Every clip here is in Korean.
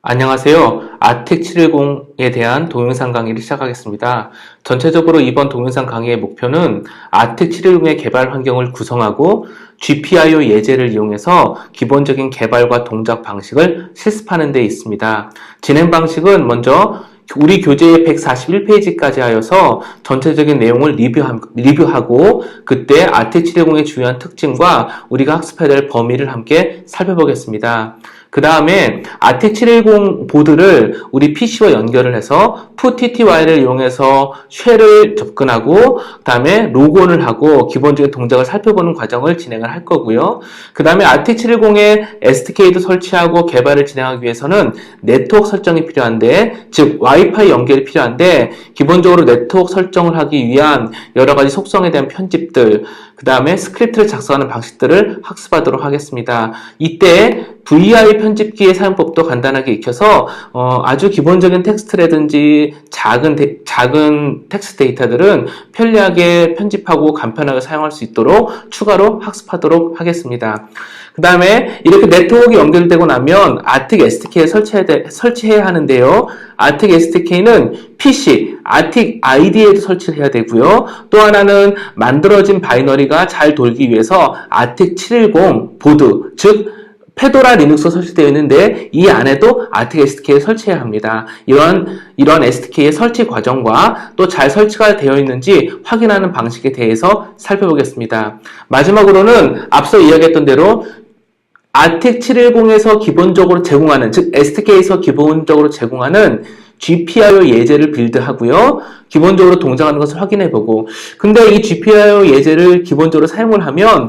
안녕하세요. 아텍 710에 대한 동영상 강의를 시작하겠습니다. 전체적으로 이번 동영상 강의의 목표는 아텍 710의 개발 환경을 구성하고 GPIO 예제를 이용해서 기본적인 개발과 동작 방식을 실습하는 데 있습니다. 진행 방식은 먼저 우리 교재의 141페이지까지 하여서 전체적인 내용을 리뷰하고 그때 아텍 710의 주요한 특징과 우리가 학습해야 될 범위를 함께 살펴보겠습니다. 그 다음에 아텍 710 보드를 우리 PC와 연결을 해서 푸TTY를 이용해서 쉘을 접근하고 그 다음에 로그온을 하고 기본적인 동작을 살펴보는 과정을 진행을 할 거고요. 그 다음에 아텍 710에 SDK도 설치하고 개발을 진행하기 위해서는 네트워크 설정이 필요한데, 즉 와이파이 연결이 필요한데 기본적으로 네트워크 설정을 하기 위한 여러 가지 속성에 대한 편집들, 그 다음에 스크립트를 작성하는 방식들을 학습하도록 하겠습니다. 이때 VI 편집기의 사용법도 간단하게 익혀서 아주 기본적인 텍스트라든지 작은 텍스트 데이터들은 편리하게 편집하고 간편하게 사용할 수 있도록 추가로 학습하도록 하겠습니다. 그 다음에 이렇게 네트워크가 연결되고 나면 아텍 SDK를 설치해야 하는데요. 아텍 SDK는 PC, 아텍 ID에도 설치를 해야 되고요. 또 하나는 만들어진 바이너리가 잘 돌기 위해서 아텍 710 보드, 즉 페도라 리눅스가 설치되어 있는데 이 안에도 아텍 SDK를 설치해야 합니다. 이런 SDK의 설치 과정과 또 잘 설치가 되어 있는지 확인하는 방식에 대해서 살펴보겠습니다. 마지막으로는 앞서 이야기했던 대로 아텍 710에서 기본적으로 제공하는, 즉 SDK에서 기본적으로 제공하는 GPIO 예제를 빌드하고요. 기본적으로 동작하는 것을 확인해보고, 근데 이 GPIO 예제를 기본적으로 사용을 하면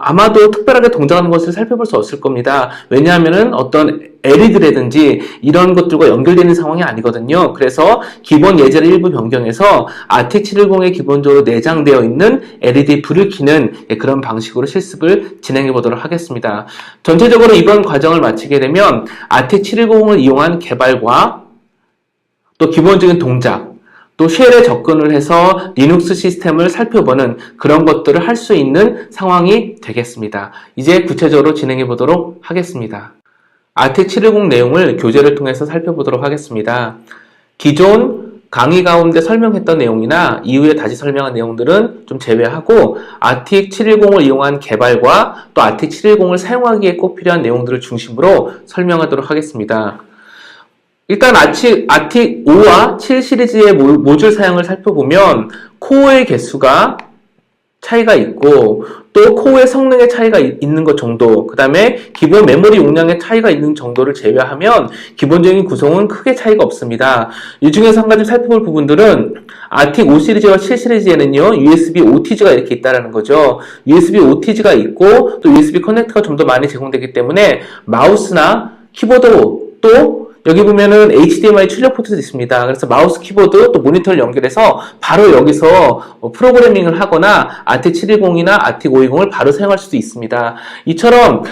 아마도 특별하게 동작하는 것을 살펴볼 수 없을 겁니다. 왜냐하면 어떤 LED라든지 이런 것들과 연결되는 상황이 아니거든요. 그래서 기본 예제를 일부 변경해서 아텍 710에 기본적으로 내장되어 있는 LED 불을 켜는 그런 방식으로 실습을 진행해 보도록 하겠습니다. 전체적으로 이번 과정을 마치게 되면 아텍 710을 이용한 개발과 또 기본적인 동작, 또 쉘에 접근을 해서 리눅스 시스템을 살펴보는 그런 것들을 할 수 있는 상황이 되겠습니다. 이제 구체적으로 진행해 보도록 하겠습니다. 아텍 710 내용을 교재를 통해서 살펴보도록 하겠습니다. 기존 강의 가운데 설명했던 내용이나 이후에 다시 설명한 내용들은 좀 제외하고 아텍 710을 이용한 개발과 또 아텍 710을 사용하기에 꼭 필요한 내용들을 중심으로 설명하도록 하겠습니다. 일단 아텍 5와 7 시리즈의 모듈 사양을 살펴보면 코어의 개수가 차이가 있고 또 코어의 성능의 차이가 있는 것 정도, 그 다음에 기본 메모리 용량의 차이가 있는 정도를 제외하면 기본적인 구성은 크게 차이가 없습니다. 이 중에서 한 가지 살펴볼 부분들은 아텍 5 시리즈와 7 시리즈에는요 USB OTG가 이렇게 있다는 거죠. USB OTG가 있고 또 USB 커넥터가 좀 더 많이 제공되기 때문에 마우스나 키보드, 또 여기 보면은 HDMI 출력 포트도 있습니다. 그래서 마우스, 키보드, 또 모니터를 연결해서 바로 여기서 프로그래밍을 하거나 아텍 710이나 아텍 520을 바로 사용할 수도 있습니다. 이처럼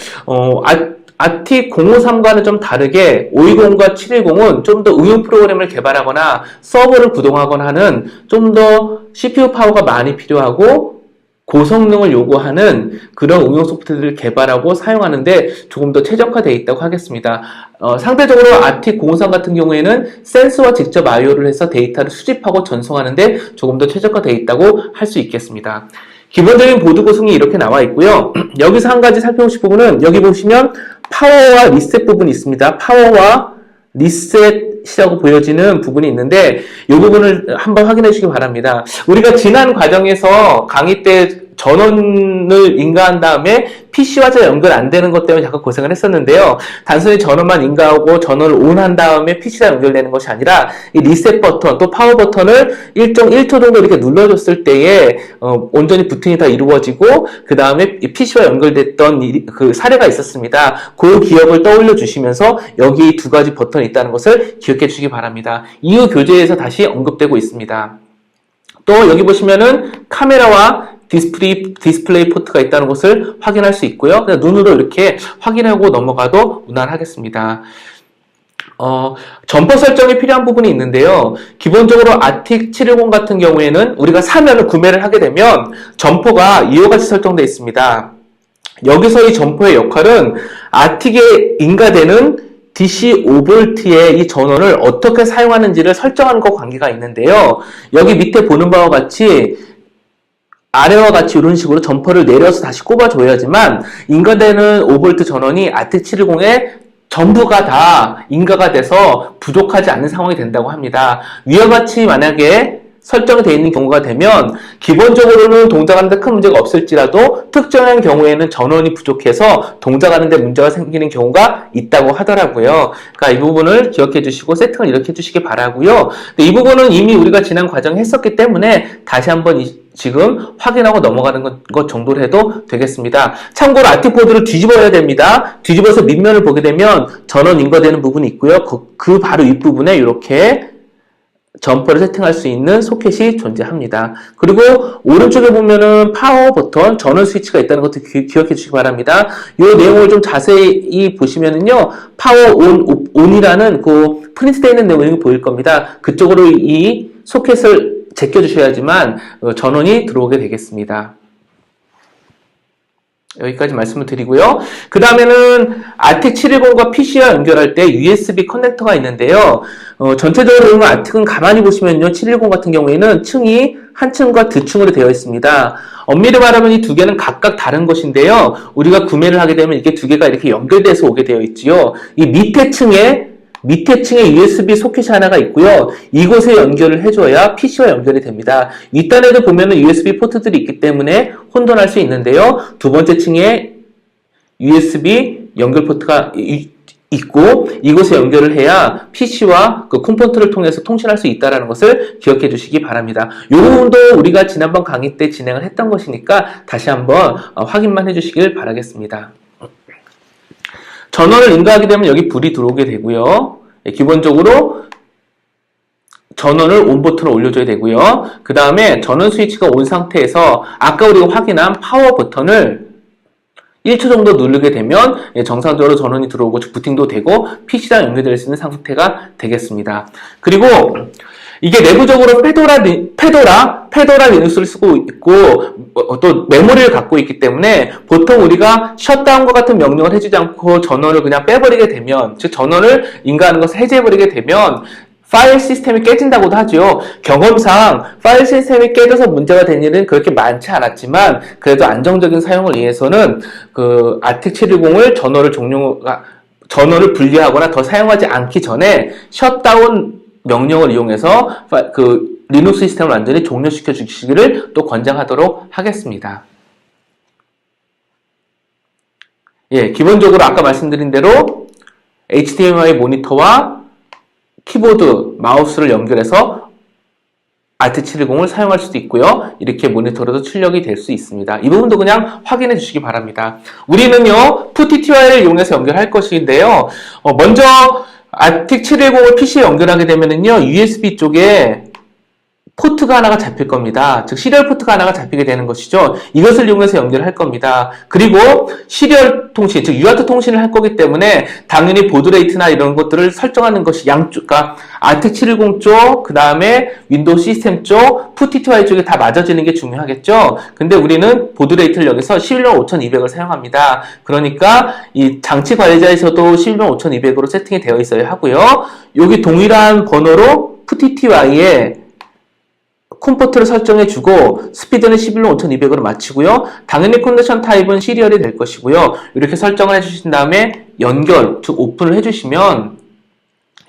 아텍 053과는 좀 다르게 520과 710은 좀 더 응용 프로그램을 개발하거나 서버를 구동하거나 하는 좀 더 CPU 파워가 많이 필요하고 고성능을 요구하는 그런 응용 소프트웨어를 개발하고 사용하는데 조금 더 최적화되어 있다고 하겠습니다. 상대적으로 아텍 053 같은 경우에는 센서와 직접 I/O를 해서 데이터를 수집하고 전송하는데 조금 더 최적화되어 있다고 할 수 있겠습니다. 기본적인 보드 구성이 이렇게 나와 있고요. 여기서 한 가지 살펴보실 부분은 여기 보시면 파워와 리셋 부분이 있습니다. 파워와 리셋이라고 보여지는 부분이 있는데 이 부분을 한번 확인해 주시기 바랍니다. 우리가 지난 과정에서 강의 때 전원을 인가한 다음에 PC와 잘 연결 안 되는 것 때문에 잠깐 고생을 했었는데요. 단순히 전원만 인가하고 전원을 온한 다음에 PC랑 연결되는 것이 아니라 이 리셋 버튼 또 파워 버튼을 1.1초 정도 이렇게 눌러줬을 때에 온전히 부팅이 다 이루어지고 그 다음에 PC와 연결됐던 그 사례가 있었습니다. 그 기억을 떠올려 주시면서 여기 두 가지 버튼이 있다는 것을 기억해 주시기 바랍니다. 이후 교재에서 다시 언급되고 있습니다. 또 여기 보시면은 카메라와 디스플레이 포트가 있다는 것을 확인할 수 있고요. 그냥 눈으로 이렇게 확인하고 넘어가도 무난하겠습니다. 점퍼 설정이 필요한 부분이 있는데요. 기본적으로 아텍 710 같은 경우에는 우리가 사면은 구매를 하게 되면 점퍼가 이와 같이 설정되어 있습니다. 여기서 이 점퍼의 역할은 아텍에 인가되는 DC 5V의 이 전원을 어떻게 사용하는지를 설정하는 것 관계가 있는데요. 여기 밑에 보는 바와 같이 아래와 같이 이런 식으로 점퍼를 내려서 다시 꼽아줘야지만 인가되는 5V 전원이 아텍 710에 전부가 다 인가가 돼서 부족하지 않은 상황이 된다고 합니다. 위와 같이 만약에 설정이 되어 있는 경우가 되면 기본적으로는 동작하는데 큰 문제가 없을지라도 특정한 경우에는 전원이 부족해서 동작하는데 문제가 생기는 경우가 있다고 하더라고요. 그러니까 이 부분을 기억해 주시고 세팅을 이렇게 해주시기 바라고요. 이 부분은 이미 우리가 지난 과정에 했었기 때문에 다시 한번 지금 확인하고 넘어가는 것 정도로 해도 되겠습니다. 참고로 아티포드를 뒤집어야 됩니다. 뒤집어서 밑면을 보게 되면 전원 인가되는 부분이 있고요. 그 바로 윗부분에 이렇게 점퍼를 세팅할 수 있는 소켓이 존재합니다. 그리고 오른쪽에 보면은 파워 버튼, 전원 스위치가 있다는 것도 기억해 주시기 바랍니다. 이 내용을 좀 자세히 보시면은요, 파워 온이라는 그 프린트되어 있는 내용이 보일 겁니다. 그쪽으로 이 소켓을 제껴 주셔야지만 전원이 들어오게 되겠습니다. 여기까지 말씀을 드리고요. 그 다음에는 아텍 710과 PC와 연결할 때 USB 커넥터가 있는데요. 전체적으로 아텍은 가만히 보시면요. 710 같은 경우에는 층이 한 층과 두 층으로 되어 있습니다. 엄밀히 말하면 이 두 개는 각각 다른 것인데요. 우리가 구매를 하게 되면 이게 두 개가 이렇게 연결돼서 오게 되어 있지요. 이 밑에 층에 USB 소켓이 하나가 있고요. 이곳에 연결을 해줘야 PC와 연결이 됩니다. 윗단에도 보면은 USB 포트들이 있기 때문에 혼돈할 수 있는데요. 두 번째 층에 USB 연결 포트가 있고 이곳에 연결을 해야 PC와 그 컴포넌트를 통해서 통신할 수 있다는 것을 기억해 주시기 바랍니다. 이 부분도 우리가 지난번 강의 때 진행을 했던 것이니까 다시 한번 확인만 해주시길 바라겠습니다. 전원을 인가하게 되면 여기 불이 들어오게 되고요. 기본적으로 전원을 온 버튼을 올려줘야 되고요. 그 다음에 전원 스위치가 온 상태에서 아까 우리가 확인한 파워 버튼을 1초 정도 누르게 되면 정상적으로 전원이 들어오고 부팅도 되고 PC랑 연결될 수 있는 상태가 되겠습니다. 그리고 이게 내부적으로 페도라 리눅스를 쓰고 있고 또 메모리를 갖고 있기 때문에 보통 우리가 셧다운과 같은 명령을 해주지 않고 전원을 그냥 빼버리게 되면, 즉 전원을 인가하는 것을 해제해버리게 되면 파일 시스템이 깨진다고도 하죠. 경험상 파일 시스템이 깨져서 문제가 된 일은 그렇게 많지 않았지만 그래도 안정적인 사용을 위해서는 그 아텍 710을 전원을 분리하거나 더 사용하지 않기 전에 셧다운 명령을 이용해서 그 리눅스 시스템을 완전히 종료시켜 주시기를 또 권장하도록 하겠습니다. 예, 기본적으로 아까 말씀드린 대로 HDMI 모니터와 키보드, 마우스를 연결해서 아텍 710을 사용할 수도 있고요. 이렇게 모니터로도 출력이 될 수 있습니다. 이 부분도 그냥 확인해 주시기 바랍니다. 우리는요, PTTY를 이용해서 연결할 것인데요. 먼저 아텍 710을 PC에 연결하게 되면은요, USB 쪽에 포트가 하나가 잡힐 겁니다. 즉 시리얼 포트가 하나가 잡히게 되는 것이죠. 이것을 이용해서 연결할 겁니다. 그리고 시리얼 통신, 즉 UART 통신을 할 거기 때문에 당연히 보드레이트나 이런 것들을 설정하는 것이 양쪽, 그러니까 아텍 710 쪽, 그 다음에 윈도우 시스템 쪽, PTTY 쪽에 다 맞아지는 게 중요하겠죠. 근데 우리는 보드레이트를 여기서 115,200을 사용합니다. 그러니까 이 장치 관리자에서도 115,200으로 세팅이 되어 있어야 하고요. 여기 동일한 번호로 PTTY에 컴포트를 설정해주고 스피드는 115200으로 맞추고요. 당연히 컨디션 타입은 시리얼이 될 것이고요. 이렇게 설정을 해주신 다음에 연결, 즉 오픈을 해주시면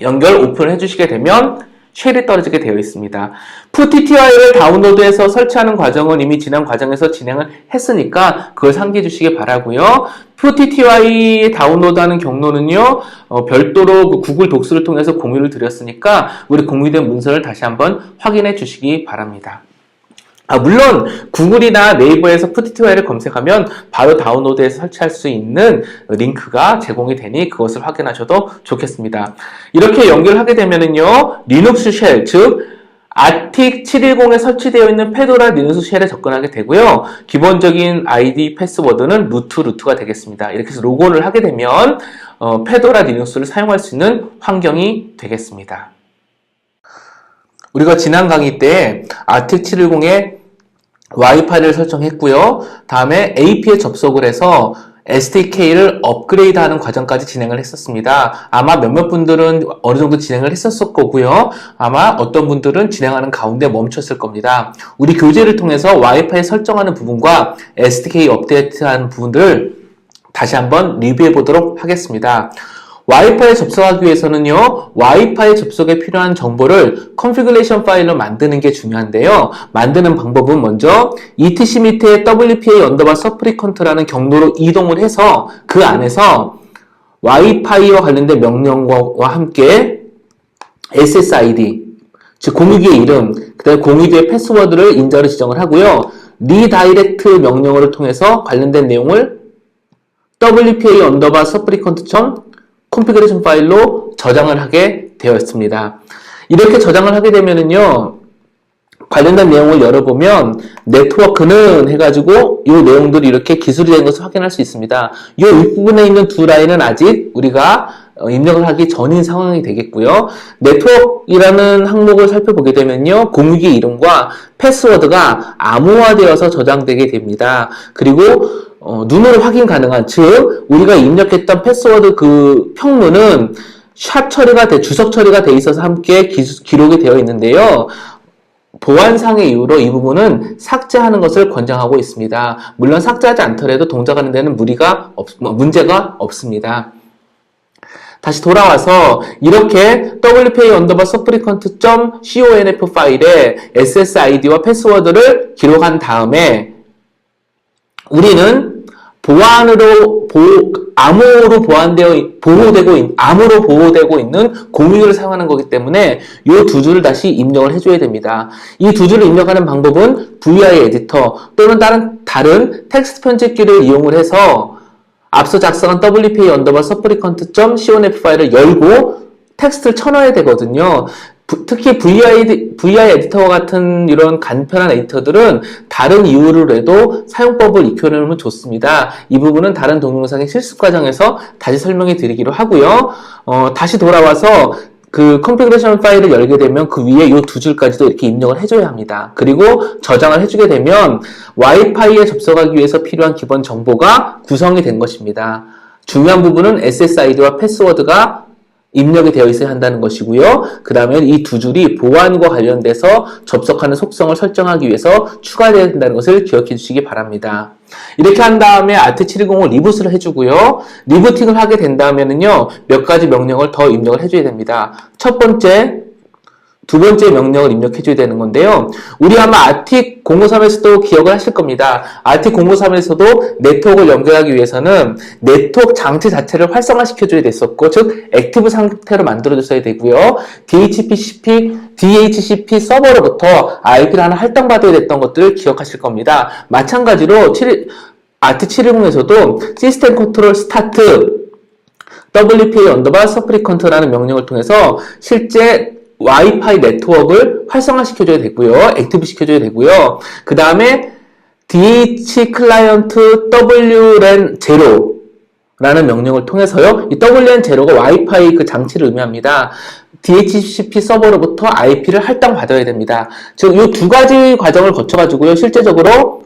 오픈을 해주시게 되면 쉘이 떨어지게 되어 있습니다. PTTY를 다운로드해서 설치하는 과정은 이미 지난 과정에서 진행을 했으니까 그걸 상기해 주시기 바라고요. PTTY 다운로드하는 경로는요, 별도로 그 구글 독스를 통해서 공유를 드렸으니까 우리 공유된 문서를 다시 한번 확인해 주시기 바랍니다. 물론 구글이나 네이버에서 PTTY를 검색하면 바로 다운로드해서 설치할 수 있는 링크가 제공이 되니 그것을 확인하셔도 좋겠습니다. 이렇게 연결하게 되면은요, 리눅스 쉘, 즉 아텍 710에 설치되어 있는 페도라 리눅스 쉘에 접근하게 되고요. 기본적인 아이디 패스워드는 루트가 되겠습니다. 이렇게 해서 로그인을 하게 되면 페도라 리눅스를 사용할 수 있는 환경이 되겠습니다. 우리가 지난 강의 때 아텍 710에 와이파이를 설정했고요. 다음에 AP에 접속을 해서 SDK를 업그레이드하는 과정까지 진행을 했었습니다. 아마 몇몇 분들은 어느 정도 진행을 했었을 거고요. 아마 어떤 분들은 진행하는 가운데 멈췄을 겁니다. 우리 교재를 통해서 와이파이 설정하는 부분과 SDK 업데이트하는 부분들을 다시 한번 리뷰해 보도록 하겠습니다. 와이파이에 접속하기 위해서는요, 와이파이 접속에 필요한 정보를 컨피그레이션 파일로 만드는 게 중요한데요. 만드는 방법은 먼저 etc 밑에 wpa_supplicant라는 경로로 이동을 해서 그 안에서 와이파이와 관련된 명령어와 함께 SSID, 즉 공유기의 이름, 그 다음에 공유기의 패스워드를 인자로 지정을 하고요. 리다이렉트 명령어를 통해서 관련된 내용을 wpa_supplicant 컨피그레이션 파일로 저장을 하게 되어 있습니다. 이렇게 저장을 하게 되면은요, 관련된 내용을 열어보면 네트워크는 해가지고 이 내용들이 이렇게 기술이 된 것을 확인할 수 있습니다. 이 윗부분에 있는 두 라인은 아직 우리가 입력을 하기 전인 상황이 되겠고요. 네트워크이라는 항목을 살펴보게 되면요, 공유기 이름과 패스워드가 암호화되어서 저장되게 됩니다. 그리고 눈으로 확인 가능한, 즉 우리가 입력했던 패스워드 그 평문은 주석 처리가 돼 있어서 함께 기록이 되어 있는데요. 보안상의 이유로 이 부분은 삭제하는 것을 권장하고 있습니다. 물론 삭제하지 않더라도 동작하는 데는 문제가 없습니다. 다시 돌아와서 이렇게 wpa_supplicant.conf 파일에 SSID와 패스워드를 기록한 다음에 우리는 암호로 보호되고 있는 공유기를 사용하는 거기 때문에 이 두 줄을 다시 입력을 해줘야 됩니다. 이 두 줄을 입력하는 방법은 VI 에디터 또는 다른 텍스트 편집기를 이용을 해서 앞서 작성한 wpa_supplicant.conf 파일을 열고 텍스트를 쳐넣어야 되거든요. 특히 VI 에디터와 같은 이런 간편한 에디터들은 다른 이유로 해도 사용법을 익혀놓으면 좋습니다. 이 부분은 다른 동영상의 실습 과정에서 다시 설명해 드리기로 하고요. 다시 돌아와서 그 컨피그레이션 파일을 열게 되면 그 위에 이 두 줄까지도 이렇게 입력을 해줘야 합니다. 그리고 저장을 해주게 되면 와이파이에 접속하기 위해서 필요한 기본 정보가 구성이 된 것입니다. 중요한 부분은 SSID와 패스워드가 입력이 되어 있어야 한다는 것이고요. 그 다음에 이 두 줄이 보안과 관련돼서 접속하는 속성을 설정하기 위해서 추가되어야 된다는 것을 기억해 주시기 바랍니다. 이렇게 한 다음에 alt710을 리부트를 해주고요. 리부팅을 하게 된다면요, 몇 가지 명령을 더 입력을 해줘야 됩니다. 첫 번째, 두 번째 명령을 입력해줘야 되는 건데요. 우리 아마 ARTIC053에서도 기억을 하실 겁니다. ARTIC053에서도 네트워크를 연결하기 위해서는 네트워크 장치 자체를 활성화시켜줘야 됐었고, 즉 액티브 상태로 만들어줬어야 되고요. DHCP 서버로부터 IP를 하나 할당받아야 됐던 것들을 기억하실 겁니다. 마찬가지로 ART710에서도 시스템 컨트롤 스타트 wpa_supplicant라는 명령을 통해서 실제 와이파이 네트워크를 활성화시켜줘야 되고요. 액티브 시켜줘야 되고요. 그 다음에 DH 클라이언트 WLAN 0라는 명령을 통해서요. 이 WLAN 0가 와이파이 그 장치를 의미합니다. DHCP 서버로부터 IP를 할당받아야 됩니다. 즉, 이 두 가지 과정을 거쳐가지고요. 실제적으로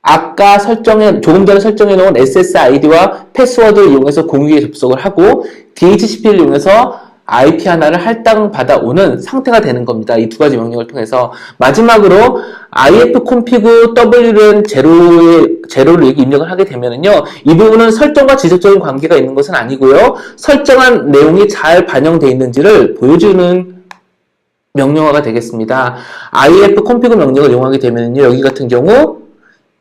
아까 조금 전에 설정해 놓은 SSID와 패스워드를 이용해서 공유기에 접속을 하고 DHCP를 이용해서 IP 하나를 할당받아오는 상태가 되는 겁니다. 이 두 가지 명령을 통해서. 마지막으로 ifconfig wlan 0를 이렇게 입력을 하게 되면은요, 이 부분은 설정과 지속적인 관계가 있는 것은 아니고요, 설정한 내용이 잘 반영되어 있는지를 보여주는 명령어가 되겠습니다. ifconfig 명령을 이용하게 되면은요, 여기 같은 경우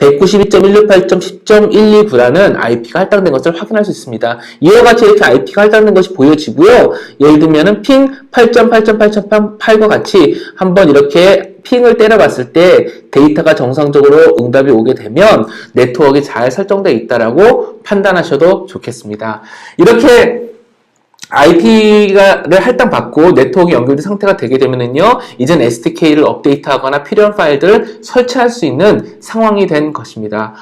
192.168.10.129라는 IP가 할당된 것을 확인할 수 있습니다. 이와 같이 이렇게 IP가 할당된 것이 보여지고요. 예를 들면은 핑 8.8.8.8과 같이 한번 이렇게 핑을 때려봤을 때 데이터가 정상적으로 응답이 오게 되면 네트워크가 잘 설정되어 있다라고 판단하셔도 좋겠습니다. 이렇게 IP를 할당받고 네트워크 연결된 상태가 되게 되면은요, 이젠 SDK를 업데이트하거나 필요한 파일들을 설치할 수 있는 상황이 된 것입니다.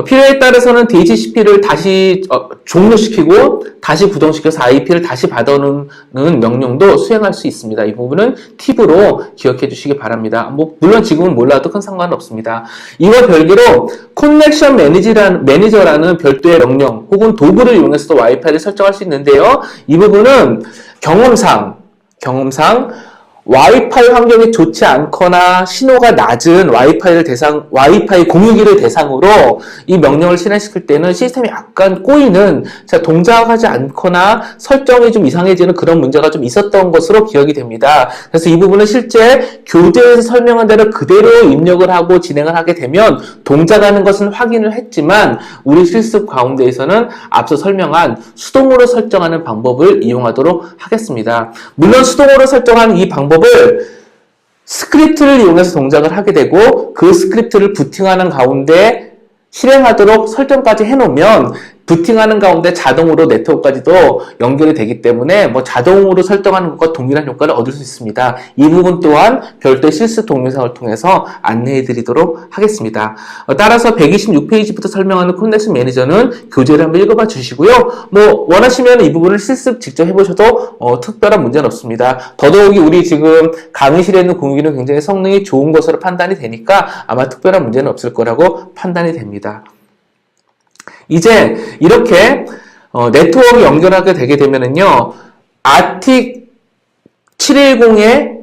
필요에 따라서는 DHCP를 다시 종료시키고 다시 구동시켜서 IP를 다시 받아오는 명령도 수행할 수 있습니다. 이 부분은 팁으로 기억해 주시기 바랍니다. 물론 지금은 몰라도 큰 상관은 없습니다. 이와 별개로 커넥션 매니저라는 별도의 명령 혹은 도구를 이용해서도 와이파이를 설정할 수 있는데요. 이 부분은 경험상 와이파이 환경이 좋지 않거나 신호가 낮은 와이파이 공유기를 대상으로 이 명령을 실행시킬 때는 시스템이 약간 꼬이는, 동작하지 않거나 설정이 좀 이상해지는 그런 문제가 좀 있었던 것으로 기억이 됩니다. 그래서 이 부분은 실제 교재에서 설명한 대로 그대로 입력을 하고 진행을 하게 되면 동작하는 것은 확인을 했지만 우리 실습 가운데에서는 앞서 설명한 수동으로 설정하는 방법을 이용하도록 하겠습니다. 물론 수동으로 설정한 이 방법을 스크립트를 이용해서 동작을 하게 되고 그 스크립트를 부팅하는 가운데 실행하도록 설정까지 해놓으면 부팅하는 가운데 자동으로 네트워크까지도 연결이 되기 때문에 자동으로 설정하는 것과 동일한 효과를 얻을 수 있습니다. 이 부분 또한 별도의 실습 동영상을 통해서 안내해 드리도록 하겠습니다. 따라서 126페이지부터 설명하는 커넥션 매니저는 교재를 한번 읽어봐 주시고요. 원하시면 이 부분을 실습 직접 해보셔도 특별한 문제는 없습니다. 더더욱이 우리 지금 강의실에 있는 공유기는 굉장히 성능이 좋은 것으로 판단이 되니까 아마 특별한 문제는 없을 거라고 판단이 됩니다. 이제 이렇게 네트워크 연결하게 되게 되면은요, 아틱 710의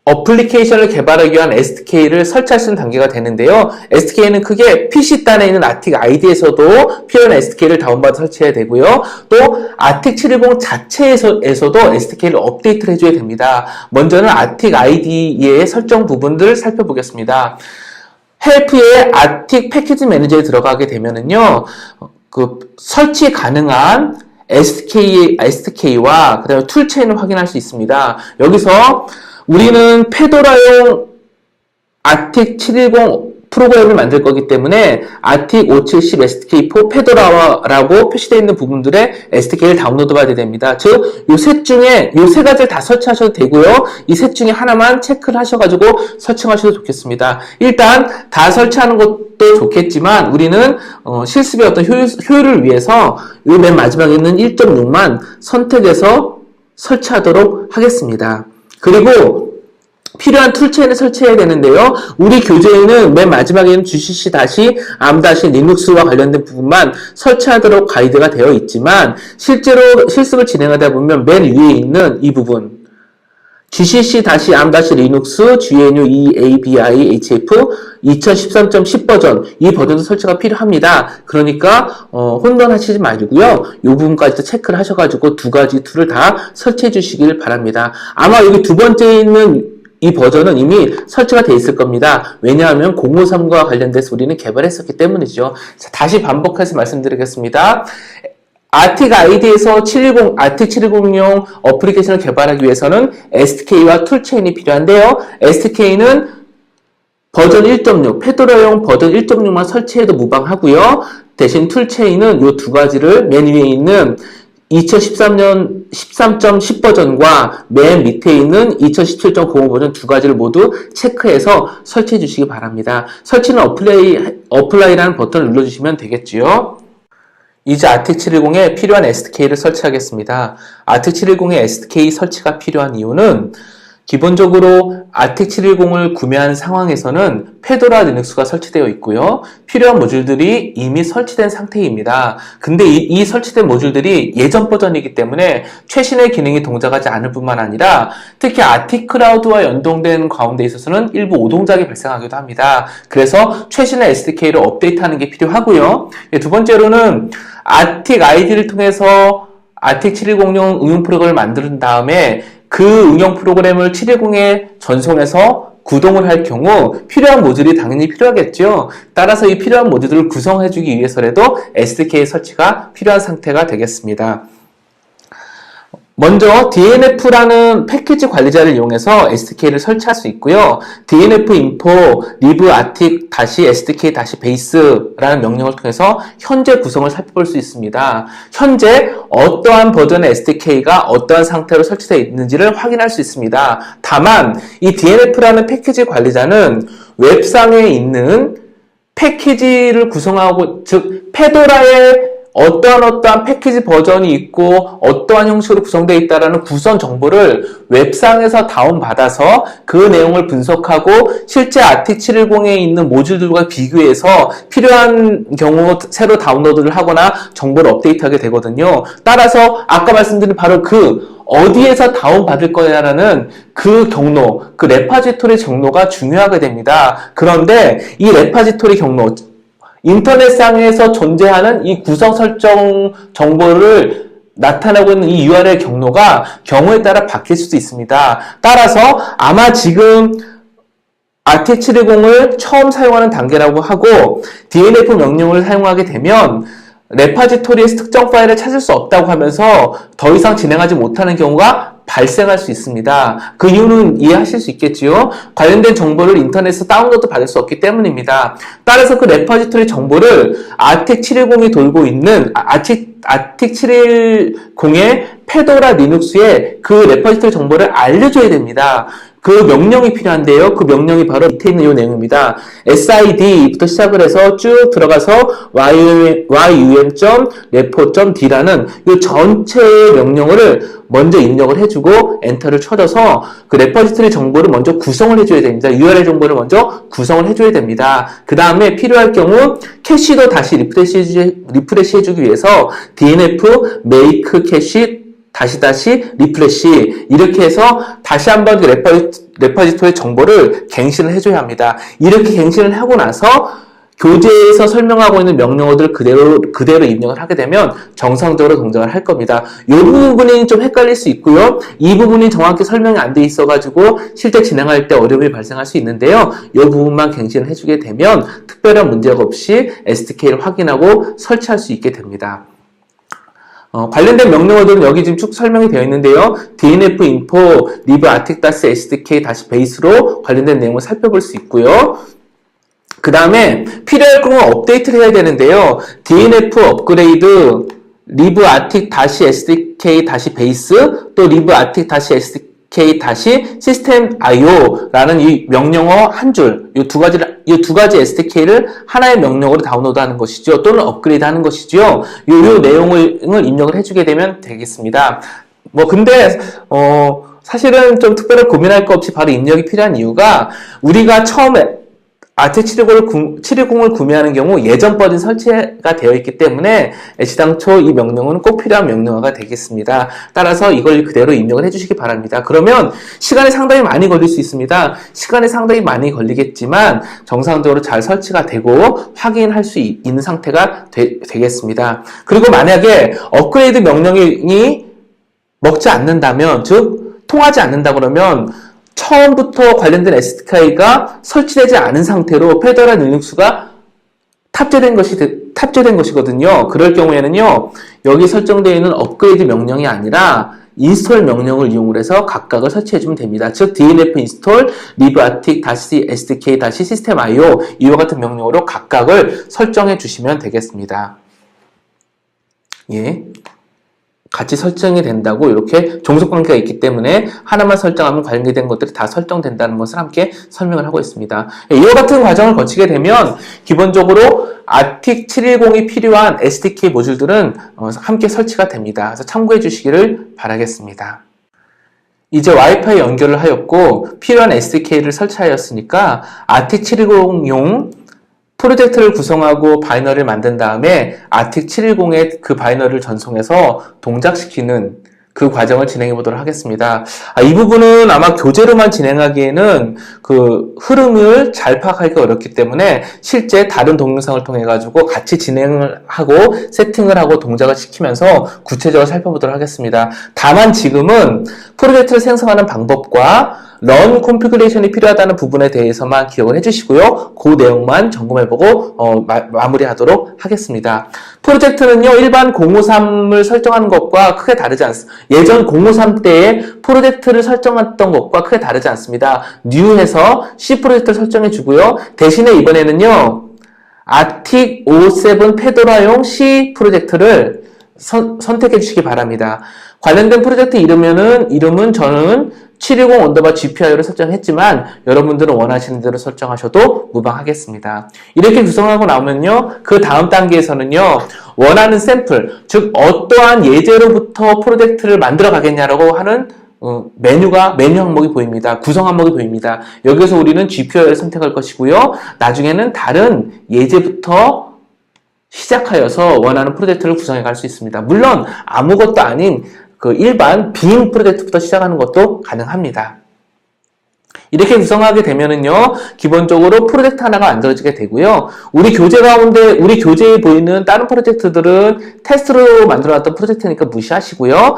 어플리케이션을 개발하기 위한 SDK를 설치할 수 있는 단계가 되는데요. SDK는 크게 PC단에 있는 아틱 ID에서도 필요한 SDK를 다운받아 설치해야 되고요. 또 아틱 710 자체에서도 SDK를 업데이트를 해줘야 됩니다. 먼저는 아틱 ID의 설정 부분들을 살펴보겠습니다. 헬프의 아틱 패키지 매니저에 들어가게 되면은요, 설치 가능한 SDK와 그 다음에 툴체인을 확인할 수 있습니다. 여기서 우리는 페도라용 아틱 710 프로그램을 만들 거기 때문에 아틱 570 SDK4 페도라라고 표시되어 있는 부분들의 SDK를 다운로드 받아야 됩니다. 즉, 요 셋 중에 요 세 가지를 다 설치하셔도 되고요. 이 셋 중에 하나만 체크를 하셔가지고 설정하셔도 좋겠습니다. 일단 다 설치하는 것도 좋겠지만 우리는 실습의 어떤 효율을 위해서 요 맨 마지막에 있는 1.6만 선택해서 설치하도록 하겠습니다. 그리고 필요한 툴체인을 설치해야 되는데요. 우리 교재에는 맨 마지막에는 gcc-am-linux와 관련된 부분만 설치하도록 가이드가 되어 있지만 실제로 실습을 진행하다 보면 맨 위에 있는 이 부분 gcc-am-linux GNU-EABI-HF 2013.10 버전, 이 버전도 설치가 필요합니다. 그러니까 혼돈하시지 마시고요. 이 부분까지도 체크를 하셔가지고 두 가지 툴을 다 설치해 주시길 바랍니다. 아마 여기 두 번째에 있는 이 버전은 이미 설치가 되어 있을 겁니다. 왜냐하면 053과 관련돼서 우리는 개발했었기 때문이죠. 자, 다시 반복해서 말씀드리겠습니다. 아틱 ID에서 아틱 710용 어플리케이션을 개발하기 위해서는 SDK와 툴체인이 필요한데요. SDK는 버전 1.6, 페도라용 버전 1.6만 설치해도 무방하고요. 대신 툴체인은 이 두 가지를 맨 위에 있는 2013년 13.10 버전과 맨 밑에 있는 2017.05 버전 두 가지를 모두 체크해서 설치해 주시기 바랍니다. 설치는 어플라이라는 버튼을 눌러주시면 되겠지요. 이제 아틱 710에 필요한 SDK를 설치하겠습니다. 아틱 710의 SDK 설치가 필요한 이유는 기본적으로 아틱 710을 구매한 상황에서는 페도라 리눅스가 설치되어 있고요. 필요한 모듈들이 이미 설치된 상태입니다. 근데 이 설치된 모듈들이 예전 버전이기 때문에 최신의 기능이 동작하지 않을 뿐만 아니라 특히 아틱 클라우드와 연동된 가운데 있어서는 일부 오동작이 발생하기도 합니다. 그래서 최신의 SDK를 업데이트하는 게 필요하고요. 두 번째로는 아틱 ID를 통해서 아틱 710용 응용 프로그램을 만든 다음에 그 응용 프로그램을 710에 전송해서 구동을 할 경우 필요한 모듈이 당연히 필요하겠죠. 따라서 이 필요한 모듈을 구성해주기 위해서라도 SDK 설치가 필요한 상태가 되겠습니다. 먼저 DNF라는 패키지 관리자를 이용해서 SDK를 설치할 수 있고요. DNF info live atic -sdk -base라는 명령을 통해서 현재 구성을 살펴볼 수 있습니다. 현재 어떠한 버전의 SDK가 어떠한 상태로 설치되어 있는지를 확인할 수 있습니다. 다만 이 DNF라는 패키지 관리자는 웹상에 있는 패키지를 구성하고, 즉 페도라의 어떠한 패키지 버전이 있고 어떠한 형식으로 구성되어 있다라는 구성 정보를 웹상에서 다운받아서 그 내용을 분석하고 실제 아틱 710에 있는 모듈들과 비교해서 필요한 경우 새로 다운로드를 하거나 정보를 업데이트하게 되거든요. 따라서 아까 말씀드린 바로 그 어디에서 다운받을 거냐라는 그 경로, 그 레파지토리 경로가 중요하게 됩니다. 그런데 이 레파지토리 경로, 인터넷상에서 존재하는 이 구성 설정 정보를 나타내고 있는 이 URL 경로가 경우에 따라 바뀔 수도 있습니다. 따라서 아마 지금 아틱 710을 처음 사용하는 단계라고 하고 DNF 명령을 사용하게 되면 레파지토리에서 특정 파일을 찾을 수 없다고 하면서 더 이상 진행하지 못하는 경우가 발생할 수 있습니다. 그 이유는 이해하실 수 있겠지요. 관련된 정보를 인터넷에서 다운로드 받을 수 없기 때문입니다. 따라서 그 레퍼지토리 정보를 아틱 710이 돌고 있는 아틱 710의 페도라 리눅스에 그 레퍼지토리 정보를 알려줘야 됩니다. 그 명령이 필요한데요. 그 명령이 바로 밑에 있는 이 내용입니다. SID부터 시작을 해서 쭉 들어가서 yum.repo.d라는 이 전체의 명령어를 먼저 입력을 해주고 엔터를 쳐줘서 그 레퍼지토리 정보를 먼저 구성을 해줘야 됩니다. URL 정보를 먼저 구성을 해줘야 됩니다. 그 다음에 필요할 경우 캐시도 다시 리프레시 해주기 위해서 DNF make 캐시 다시 리프레시 이렇게 해서 다시 한번 그 레퍼지토리 정보를 갱신을 해줘야 합니다. 이렇게 갱신을 하고 나서 교재에서 설명하고 있는 명령어들을 그대로 입력을 하게 되면 정상적으로 동작을 할 겁니다. 이 부분이 좀 헷갈릴 수 있고요. 이 부분이 정확히 설명이 안 돼 있어가지고 실제 진행할 때 어려움이 발생할 수 있는데요. 이 부분만 갱신을 해주게 되면 특별한 문제가 없이 SDK를 확인하고 설치할 수 있게 됩니다. 관련된 명령어들은 여기 지금 쭉 설명이 되어 있는데요. DNF info lib artic-sdk-base로 관련된 내용을 살펴볼 수 있고요. 그 다음에 필요할 경우 업데이트를 해야 되는데요. DNF 업그레이드 lib artic-sdk-base 또 lib artic-sdk-system.io라는 이 명령어 한 줄, 이 두 가지 SDK를 하나의 명령어로 다운로드하는 것이죠. 또는 업그레이드하는 것이죠. 이 내용을 입력을 해주게 되면 되겠습니다. 근데 사실은 좀 특별히 고민할 거 없이 바로 입력이 필요한 이유가 우리가 처음에 아틱 710을 구매하는 경우 예전 버전 설치가 되어 있기 때문에 애시당초 이 명령어는 꼭 필요한 명령어가 되겠습니다. 따라서 이걸 그대로 입력을 해주시기 바랍니다. 그러면 시간이 상당히 많이 걸릴 수 있습니다. 시간이 상당히 많이 걸리겠지만 정상적으로 잘 설치가 되고 확인할 수 있는 상태가 되겠습니다. 그리고 만약에 업그레이드 명령이 먹지 않는다면, 즉 통하지 않는다 그러면 처음부터 관련된 SDK가 설치되지 않은 상태로 페더럴 리눅스가 탑재된 것이거든요. 그럴 경우에는요, 여기 설정되어 있는 업그레이드 명령이 아니라 인스톨 명령을 이용을 해서 각각을 설치해주면 됩니다. 즉, DNF install lib artic-sdk-system.io 이와 같은 명령으로 각각을 설정해 주시면 되겠습니다. 예. 같이 설정이 된다고 이렇게 종속관계가 있기 때문에 하나만 설정하면 관계된 것들이 다 설정된다는 것을 함께 설명을 하고 있습니다. 이와 같은 과정을 거치게 되면 기본적으로 아틱 710이 필요한 SDK 모듈들은 함께 설치가 됩니다. 그래서 참고해 주시기를 바라겠습니다. 이제 와이파이 연결을 하였고 필요한 SDK를 설치하였으니까 아틱 710용 프로젝트를 구성하고 바이너리를 만든 다음에 아틱 710에 그 바이너리를 전송해서 동작시키는 그 과정을 진행해 보도록 하겠습니다. 이 부분은 아마 교재로만 진행하기에는 그 흐름을 잘 파악하기가 어렵기 때문에 실제 다른 동영상을 통해 가지고 같이 진행을 하고 세팅을 하고 동작을 시키면서 구체적으로 살펴보도록 하겠습니다. 다만 지금은 프로젝트를 생성하는 방법과 런 콘피그레이션이 필요하다는 부분에 대해서만 기억을 해주시고요. 그 내용만 점검해보고 마무리하도록 하겠습니다. 프로젝트는요, 일반 053을 설정하는 것과 크게 다르지 않습니다. 예전 053 때에 프로젝트를 설정했던 것과 크게 다르지 않습니다. New해서 C 프로젝트를 설정해주고요. 대신에 이번에는요, 아틱 57 페도라용 C 프로젝트를 선택해 주시기 바랍니다. 관련된 프로젝트 이름은 저는 710 언더바 GPIO를 설정했지만 여러분들은 원하시는 대로 설정하셔도 무방하겠습니다. 이렇게 구성하고 나오면요, 그 다음 단계에서는요, 원하는 샘플, 즉 어떠한 예제로부터 프로젝트를 만들어 가겠냐라고 하는 메뉴 항목이 보입니다. 구성 항목이 보입니다. 여기서 우리는 GPIO를 선택할 것이고요. 나중에는 다른 예제부터 시작하여서 원하는 프로젝트를 구성해 갈 수 있습니다. 물론 아무것도 아닌 그 일반 빈 프로젝트부터 시작하는 것도 가능합니다. 이렇게 구성하게 되면은요, 기본적으로 프로젝트 하나가 만들어지게 되고요. 우리 교재에 보이는 다른 프로젝트들은 테스트로 만들어놨던 프로젝트니까 무시하시고요.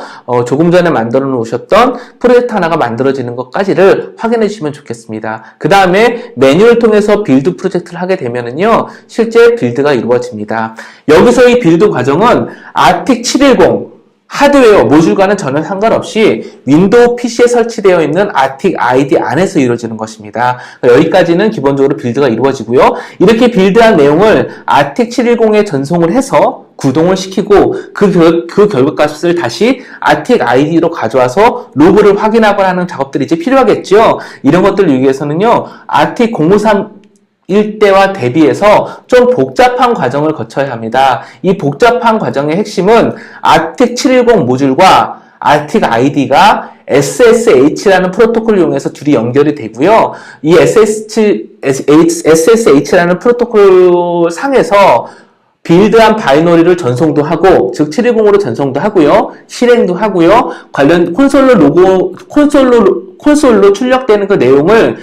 조금 전에 만들어 놓으셨던 프로젝트 하나가 만들어지는 것까지를 확인해 주시면 좋겠습니다. 그 다음에 메뉴를 통해서 빌드 프로젝트를 하게 되면은요, 실제 빌드가 이루어집니다. 여기서 이 빌드 과정은 아틱 710 하드웨어, 모듈과는 전혀 상관없이 윈도우 PC에 설치되어 있는 아틱 ID 안에서 이루어지는 것입니다. 여기까지는 기본적으로 빌드가 이루어지고요. 이렇게 빌드한 내용을 아틱 710에 전송을 해서 구동을 시키고 그 결과값을 다시 아틱 ID로 가져와서 로그를 확인하거나 하는 작업들이 이제 필요하겠죠. 이런 것들을 위해서는요, 아틱 053 일대와 대비해서 좀 복잡한 과정을 거쳐야 합니다. 이 복잡한 과정의 핵심은 아틱 710 모듈과 아틱 ID가 SSH라는 프로토콜을 이용해서 둘이 연결이 되고요. 이 SSH라는 프로토콜 상에서 빌드한 바이너리를 전송도 하고, 즉 710으로 전송도 하고요. 실행도 하고요. 관련 콘솔로 출력되는 그 내용을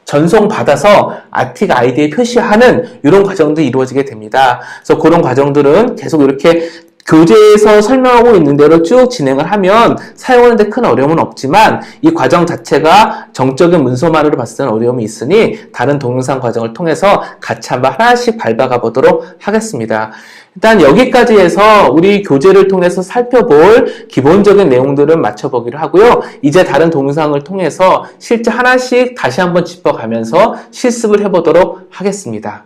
전송받아서 아틱 아이디에 표시하는 이런 과정도 이루어지게 됩니다. 그래서 그런 과정들은 계속 이렇게 교재에서 설명하고 있는 대로 쭉 진행을 하면 사용하는 데 큰 어려움은 없지만 이 과정 자체가 정적인 문서만으로 봤을 때는 어려움이 있으니 다른 동영상 과정을 통해서 같이 한번 하나씩 밟아가 보도록 하겠습니다. 일단 여기까지 해서 우리 교재를 통해서 살펴볼 기본적인 내용들은 마쳐보기로 하고요. 이제 다른 동영상을 통해서 실제 하나씩 다시 한번 짚어가면서 실습을 해보도록 하겠습니다.